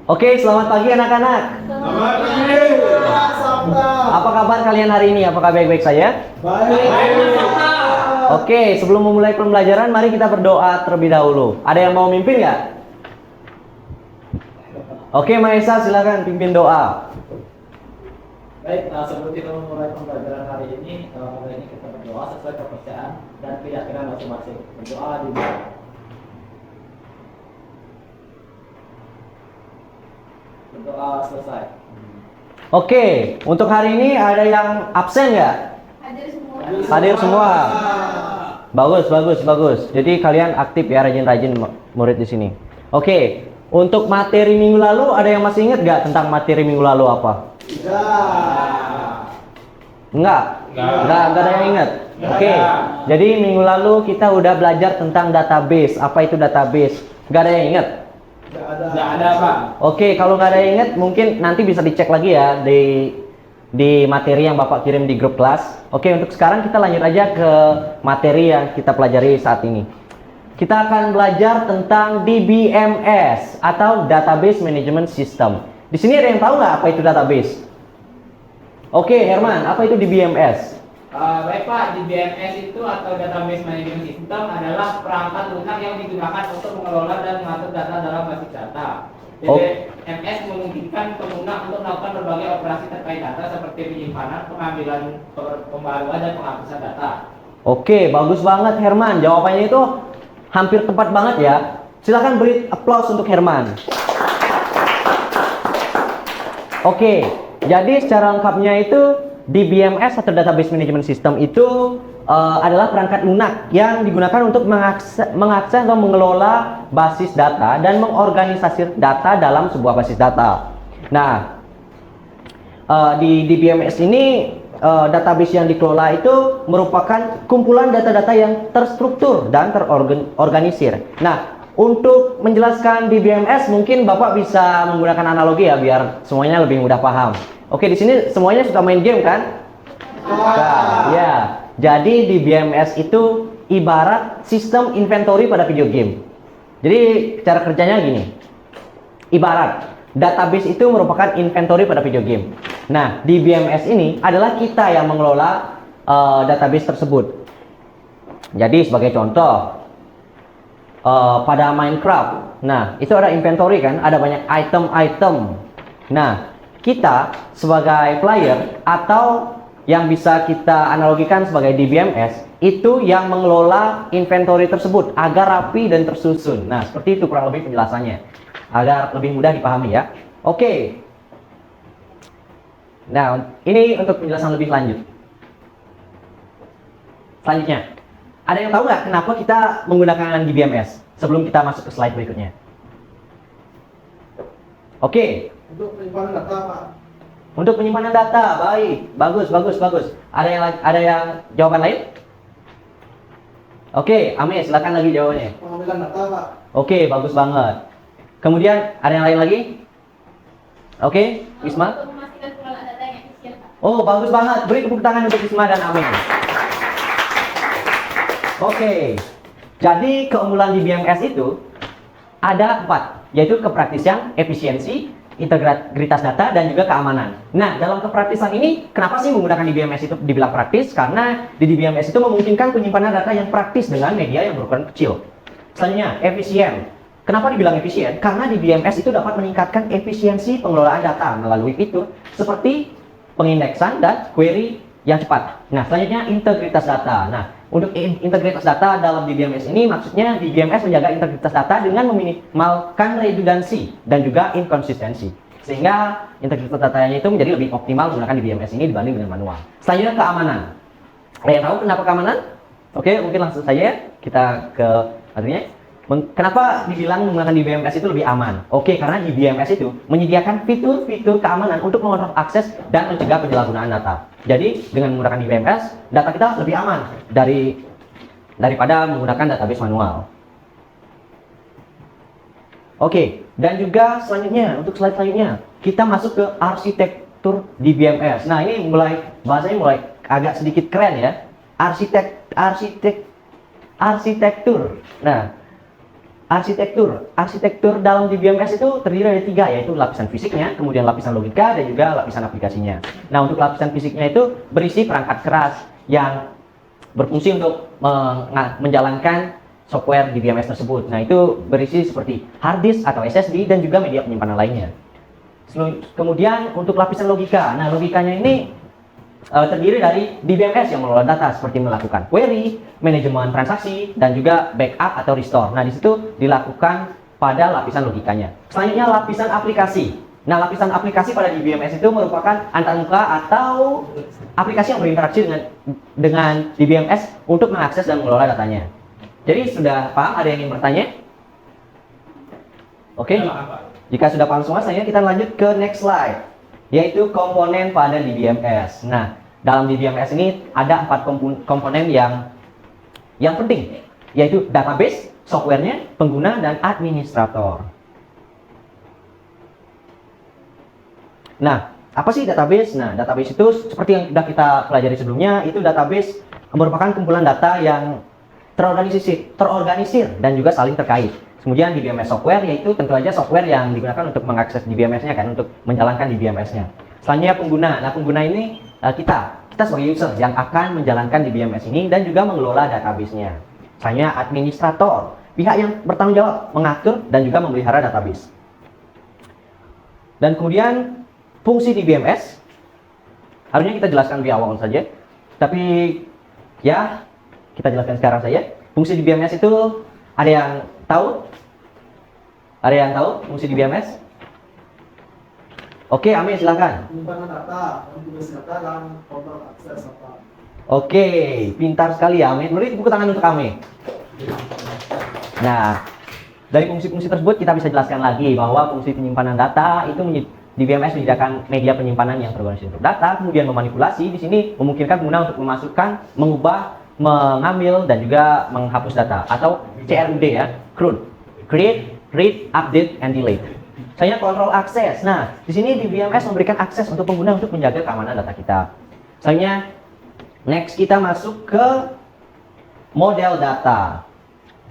Oke, selamat pagi anak-anak. Selamat pagi. Apa kabar kalian hari ini? Apakah baik-baik saja? Baik. Oke, sebelum memulai pembelajaran, mari kita berdoa terlebih dahulu. Ada yang mau mimpin nggak? Oke, Maesa, silakan pimpin doa. Baik, sebelum kita memulai pembelajaran hari ini, hari ini kita berdoa sesuai kepercayaan dan keyakinan masing-masing. Berdoa di berdoa selesai. Oke, untuk hari ini ada yang absen nggak? Hadir semua. Hadir semua. Bagus. Jadi kalian aktif ya, rajin-rajin murid di sini. Oke, untuk materi minggu lalu ada yang masih ingat nggak tentang materi minggu lalu apa? Enggak ada yang ingat. Oke, jadi minggu lalu kita udah belajar tentang database. Apa itu database? Nggak ada yang ingat? Tidak ada, Pak. Oke, kalau nggak ada yang ingat, mungkin nanti bisa dicek lagi ya di materi yang Bapak kirim di grup kelas. Oke, untuk sekarang kita lanjut aja ke materi yang kita pelajari saat ini. Kita akan belajar tentang DBMS atau Database Management System. Di sini ada yang tahu nggak apa itu database? Oke, Herman, apa itu DBMS? Baik Pak, DBMS itu atau Database Management System adalah perangkat lunak yang digunakan untuk mengelola dan mengatur data dalam basis data. DBMS memungkinkan pengguna untuk melakukan berbagai operasi terkait data seperti penyimpanan, pengambilan, pembaruan, dan penghapusan data. Oke, bagus banget Herman. Jawabannya itu hampir tepat banget ya. Silakan beri applause untuk Herman. Oke, jadi secara lengkapnya itu DBMS atau Database Management System itu adalah perangkat lunak yang digunakan untuk mengakses atau mengelola basis data dan mengorganisasi data dalam sebuah basis data. Nah, di DBMS ini database yang dikelola itu merupakan kumpulan data-data yang terstruktur dan terorganisir. Nah, untuk menjelaskan DBMS mungkin Bapak bisa menggunakan analogi ya biar semuanya lebih mudah paham. Oke, di sini semuanya suka main game kan? Nah, ya. Jadi DBMS itu ibarat sistem inventory pada video game. Jadi cara kerjanya gini. Ibarat database itu merupakan inventory pada video game. Nah, DBMS ini adalah kita yang mengelola database tersebut. Jadi sebagai contoh pada Minecraft. Nah, itu ada inventory kan, ada banyak item-item. Nah, kita sebagai player atau yang bisa kita analogikan sebagai DBMS itu yang mengelola inventory tersebut agar rapi dan tersusun. Nah, seperti itu kurang lebih penjelasannya agar lebih mudah dipahami ya. Oke. Nah, ini untuk penjelasan lebih lanjut. Selanjutnya, ada yang tahu nggak kenapa kita menggunakan DBMS? Sebelum kita masuk ke slide berikutnya. Oke. Untuk penyimpanan data, Pak. Untuk penyimpanan data, baik, bagus. Ada yang jawaban lain? Oke, Ame, silakan lagi jawabannya. Pengambilan data, Pak. Oke, bagus banget. Kemudian ada yang lain lagi? Oke, Wisma? Untuk memastikan pengelolaan data yang efisien, Pak. Oh, bagus banget. Beri tepuk tangan untuk Wisma dan Ame. Oke, jadi keunggulan DBMS itu ada 4, yaitu kepraktisan, efisiensi, integritas data, dan juga keamanan. Nah, dalam kepraktisan ini, kenapa sih menggunakan DBMS itu dibilang praktis? Karena di DBMS itu memungkinkan penyimpanan data yang praktis dengan media yang berukuran kecil. Selanjutnya, efisien. Kenapa dibilang efisien? Karena DBMS itu dapat meningkatkan efisiensi pengelolaan data melalui fitur seperti pengindeksan dan query yang cepat. Nah, selanjutnya integritas data. Nah, untuk integritas data dalam DBMS ini maksudnya DBMS menjaga integritas data dengan meminimalkan redundansi dan juga inkonsistensi. Sehingga integritas datanya itu menjadi lebih optimal menggunakan DBMS ini dibanding dengan manual. Selanjutnya keamanan. Ada yang tahu kenapa keamanan? Oke, mungkin langsung saja kita ke materinya. Kenapa dibilang menggunakan DBMS itu lebih aman? Oke, karena DBMS itu menyediakan fitur-fitur keamanan untuk mengontrol akses dan mencegah penyalahgunaan data. Jadi, dengan menggunakan DBMS, data kita lebih aman daripada menggunakan database manual. Oke, dan juga selanjutnya, untuk slide selanjutnya, kita masuk ke arsitektur DBMS. Nah, ini bahasanya mulai agak sedikit keren ya. Arsitektur. Nah, Arsitektur dalam DBMS itu terdiri dari 3, yaitu lapisan fisiknya, kemudian lapisan logika, dan juga lapisan aplikasinya. Nah, untuk lapisan fisiknya itu berisi perangkat keras yang berfungsi untuk menjalankan software DBMS tersebut. Nah, itu berisi seperti hard disk atau SSD dan juga media penyimpanan lainnya. Kemudian untuk lapisan logika, nah logikanya ini terdiri dari DBMS yang mengelola data seperti melakukan query, manajemen transaksi, dan juga backup atau restore. Nah, di situ dilakukan pada lapisan logikanya. Selanjutnya lapisan aplikasi. Nah, lapisan aplikasi pada DBMS itu merupakan antarmuka atau aplikasi yang berinteraksi dengan DBMS untuk mengakses dan mengelola datanya. Jadi sudah paham? Ada yang ingin bertanya? Oke. Jika sudah paham semua, selanjutnya kita lanjut ke next slide, yaitu komponen pada DBMS. Nah, dalam DBMS ini ada 4 komponen yang penting, yaitu database, softwarenya, pengguna, dan administrator. Nah, apa sih database? Nah, database itu seperti yang sudah kita pelajari sebelumnya, itu database merupakan kumpulan data yang terorganisir dan juga saling terkait. Kemudian DBMS software, yaitu tentu saja software yang digunakan untuk mengakses DBMS-nya kan, untuk menjalankan DBMS-nya. Selanjutnya pengguna. Nah, pengguna ini kita sebagai user yang akan menjalankan DBMS ini dan juga mengelola database-nya. Selanjutnya administrator, pihak yang bertanggung jawab mengatur dan juga memelihara database. Dan kemudian fungsi DBMS harusnya kita jelaskan di awal saja, tapi ya kita jelaskan sekarang saja. Fungsi DBMS itu ada yang tahu? Ada yang tahu fungsi DBMS? Oke, Ame silakan. Penyimpanan data, manipulasi data, dan kontrol akses data. Oke, pintar sekali ya Ame. Beri tepuk tangan untuk Ame. Nah, dari fungsi-fungsi tersebut kita bisa jelaskan lagi bahwa fungsi penyimpanan data itu DBMS menyediakan media penyimpanan yang terorganisir untuk data, kemudian memanipulasi. Di sini memungkinkan pengguna untuk memasukkan, mengubah, mengambil, dan juga menghapus data atau CRUD ya, CRUD. Create, read, update, and delete. Saya kontrol akses. Nah, di sini DBMS memberikan akses untuk pengguna untuk menjaga keamanan data kita. Selanjutnya, next kita masuk ke model data.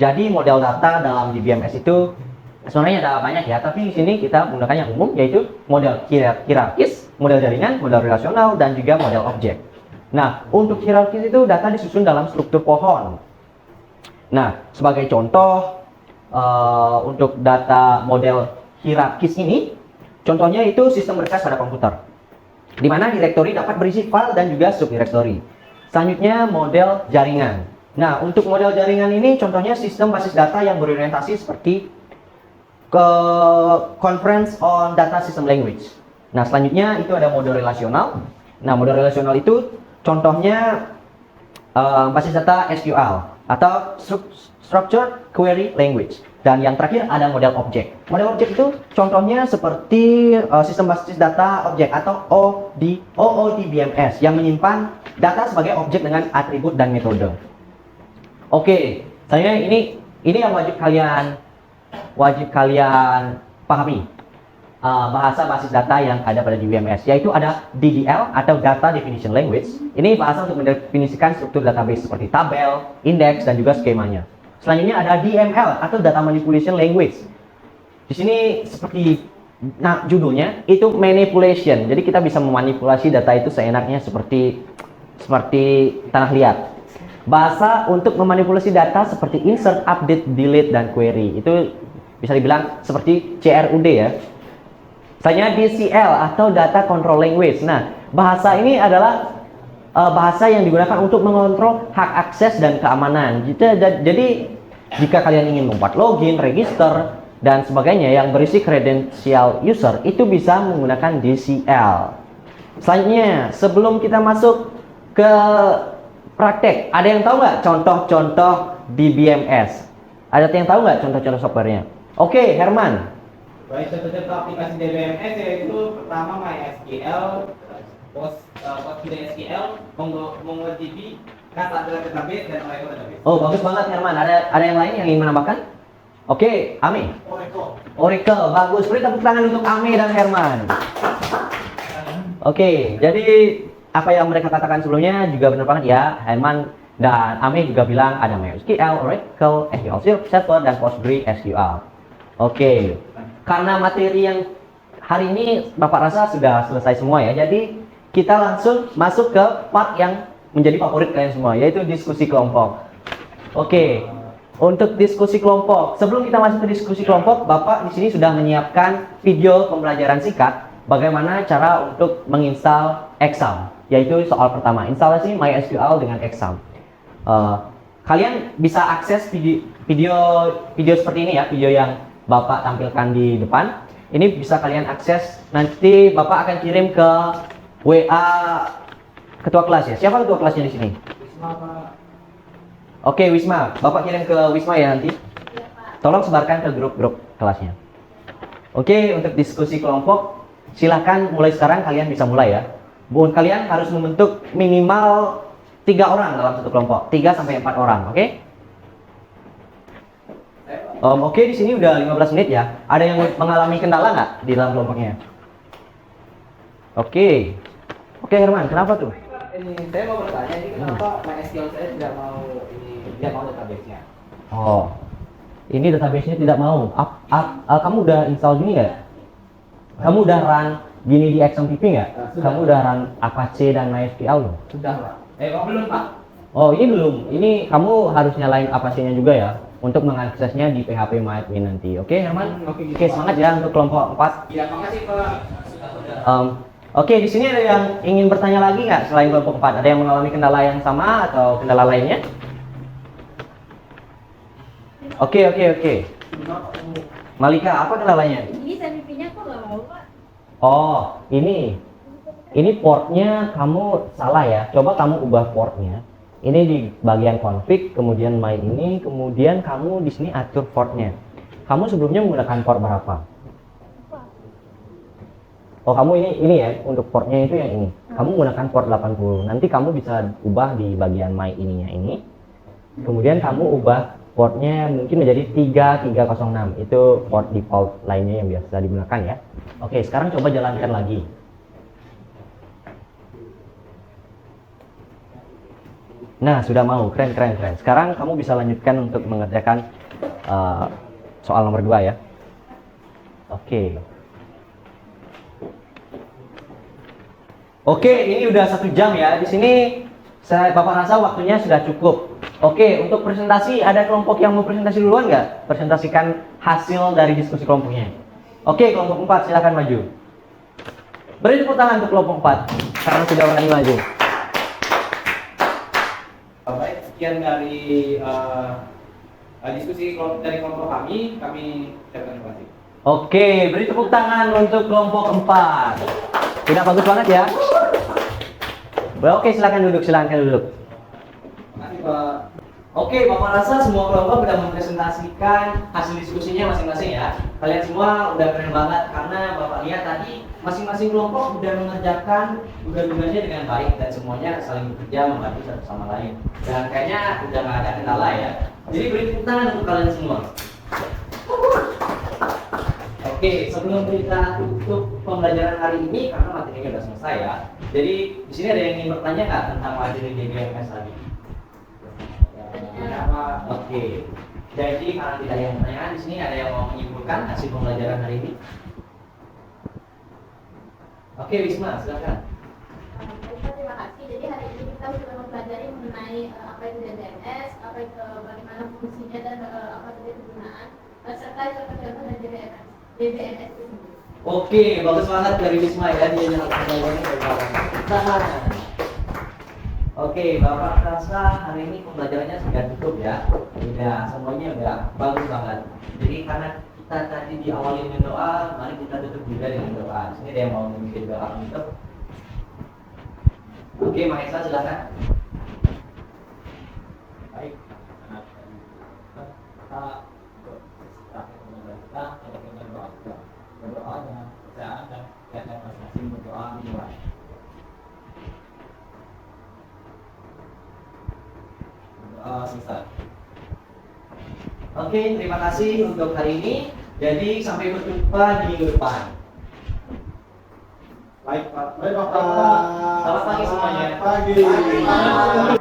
Jadi model data dalam DBMS itu sebenarnya ada banyak ya, tapi di sini kita menggunakan yang umum, yaitu model hierarkis, model jaringan, model relasional, dan juga model objek. Nah, untuk hierarkis itu data disusun dalam struktur pohon. Nah, sebagai contoh untuk data model hierarkis ini, contohnya itu sistem berkas pada komputer, di mana direktori dapat berisi file dan juga subdirektori. Selanjutnya model jaringan. Nah, untuk model jaringan ini contohnya sistem basis data yang berorientasi seperti Conference on Data System Language. Nah, selanjutnya itu ada model relasional. Nah, model relasional itu contohnya basis data SQL atau Structured Query Language. Dan yang terakhir ada model objek. Model objek itu contohnya seperti sistem basis data objek atau OODBMS yang menyimpan data sebagai objek dengan atribut dan metode. Oke, saya ini yang wajib kalian pahami. Bahasa basis data yang ada pada DBMS, yaitu ada DDL atau Data Definition Language. Ini bahasa untuk mendefinisikan struktur database seperti tabel, indeks, dan juga skemanya. Selanjutnya ada DML atau Data Manipulation Language. Di sini seperti judulnya itu manipulation. Jadi kita bisa memanipulasi data itu seenaknya seperti tanah liat. Bahasa untuk memanipulasi data seperti insert, update, delete, dan query. Itu bisa dibilang seperti CRUD ya. Selanjutnya DCL atau Data Control Language. Nah, bahasa ini adalah bahasa yang digunakan untuk mengontrol hak akses dan keamanan. Jadi, jika kalian ingin membuat login, register, dan sebagainya yang berisi kredensial user, itu bisa menggunakan DCL. Selanjutnya, sebelum kita masuk ke praktek, ada yang tahu nggak contoh-contoh DBMS? Ada yang tahu nggak contoh-contoh softwarenya? Oke, Herman. Baik, contoh-contoh aplikasi DBMS yaitu pertama MySQL, PostgreSQL, MongoDB, Cassandra Database, dan Oracle Database. Oh, bagus banget Herman. Ada yang lain yang ingin menambahkan? Oke, Ame. Oracle, bagus. Beri tepuk tangan untuk Ame dan Herman. Oke, jadi apa yang mereka katakan sebelumnya juga benar banget ya. Herman Dan Ame juga bilang ada MySQL, Oracle, SQL Server, dan PostgreSQL. Oke, karena materi yang hari ini Bapak rasa sudah selesai semua ya. Jadi kita langsung masuk ke part yang menjadi favorit kalian semua, yaitu diskusi kelompok. Oke, untuk diskusi kelompok, sebelum kita masuk ke diskusi kelompok, Bapak di sini sudah menyiapkan video pembelajaran singkat bagaimana cara untuk menginstal Exam, yaitu soal pertama, instalasi MySQL dengan Exam. Kalian bisa akses video seperti ini ya, video yang Bapak tampilkan di depan. Ini bisa kalian akses, nanti Bapak akan kirim ke WA ketua kelas ya. Siapa ketua kelasnya di sini? Oke, Wisma. Bapak kirim ke Wisma ya nanti. Tolong sebarkan ke grup-grup kelasnya. Oke, untuk diskusi kelompok, silakan mulai sekarang kalian bisa mulai ya. Kalian harus membentuk minimal 3 orang dalam satu kelompok, 3 sampai 4 orang, oke? Oke, di sini udah 15 menit ya. Ada yang mengalami kendala nggak di dalam kelompoknya? Oke, Herman, kenapa tuh? Ini saya mau bertanya, ini kenapa MySQL saya tidak mau database-nya? Oh, ini database-nya tidak mau. Kamu udah install gini nggak? Kamu udah run gini di XMPP nggak? Kamu udah run Apache dan MySQL loh? Sudah, Pak. Belum, Pak. Oh, ini belum. Ini kamu harus nyalain Apache-nya juga ya untuk mengaksesnya di PHP MyAdmin nanti. Oke, Herman? Oke, semangat ya untuk kelompok 4. Ya, makasih, Pak. Oke, di sini ada yang ingin bertanya lagi nggak selain kelompok 4? Ada yang mengalami kendala yang sama atau kendala lainnya? Oke. Malika, apa kendalanya? Ini SMPP-nya kok nggak mau, Pak? Oh, ini portnya kamu salah ya. Coba kamu ubah portnya. Ini di bagian config, kemudian my ini, kemudian kamu di sini atur portnya. Kamu sebelumnya menggunakan port berapa? Oh, kamu ini ya, untuk portnya itu yang ini. Kamu menggunakan port 80. Nanti kamu bisa ubah di bagian my ininya ini. Kemudian kamu ubah portnya mungkin menjadi 3306. Itu port default lainnya yang biasa digunakan ya. Oke, sekarang coba jalankan lagi. Nah, sudah mau. Keren. Sekarang kamu bisa lanjutkan untuk mengerjakan soal nomor 2 ya. Oke, ini udah 1 jam ya. Di sini Bapak rasa waktunya sudah cukup. Oke, untuk presentasi, ada kelompok yang mau presentasi duluan nggak? Presentasikan hasil dari diskusi kelompoknya. Oke, kelompok 4 silakan maju. Beri tepuk tangan untuk kelompok 4 karena sudah berani maju. Baik, sekian dari diskusi dari kelompok kami ucapkan terima kasih. Oke, beri tepuk tangan untuk kelompok 4. Sudah bagus banget ya. Oke, silakan duduk. Makasih, Pak. Oke, Bapak rasa semua kelompok sudah mempresentasikan hasil diskusinya masing-masing ya. Kalian semua udah keren banget karena Bapak lihat tadi masing-masing kelompok sudah mengerjakan tugas-tugasnya dengan baik dan semuanya saling bekerja membantu satu sama lain. Dan kayaknya udah nggak ada kendala ya. Jadi beri tepuk tangan untuk kalian semua. Oke, sebelum kita tutup pembelajaran hari ini karena materinya sudah selesai ya. Jadi di sini ada yang ingin bertanya nggak tentang materi DBMS tadi? Oke. Jadi karena tidak ada yang bertanya, di sini ada yang mau menyimpulkan hasil pembelajaran hari ini? Oke, Wisma, silakan. Terima kasih. Jadi hari ini kita sudah mempelajari mengenai apa itu DBMS, bagaimana fungsinya dan apa saja kegunaan serta contoh-contoh dari DBMS itu sendiri. Oke, bagus banget dari Wisma ya, dia nyalakan jawabannya dari Bapak. Oke, Bapak rasa hari ini pembelajarannya sudah cukup ya. Semuanya udah bagus banget. Jadi karena kita tadi diawali dengan doa, mari kita tutup juga dengan doa. Di sini ada yang mau memimpin doa untuk. Oke, Mahesa silakan. Baik. Berdoa dengan kepercayaan dan kita masing-masing berdoa dimulai. Selesai. Oke, terima kasih untuk hari ini. Jadi sampai berjumpa di minggu depan. Baik, Pak. Selamat pagi semuanya. Pagi.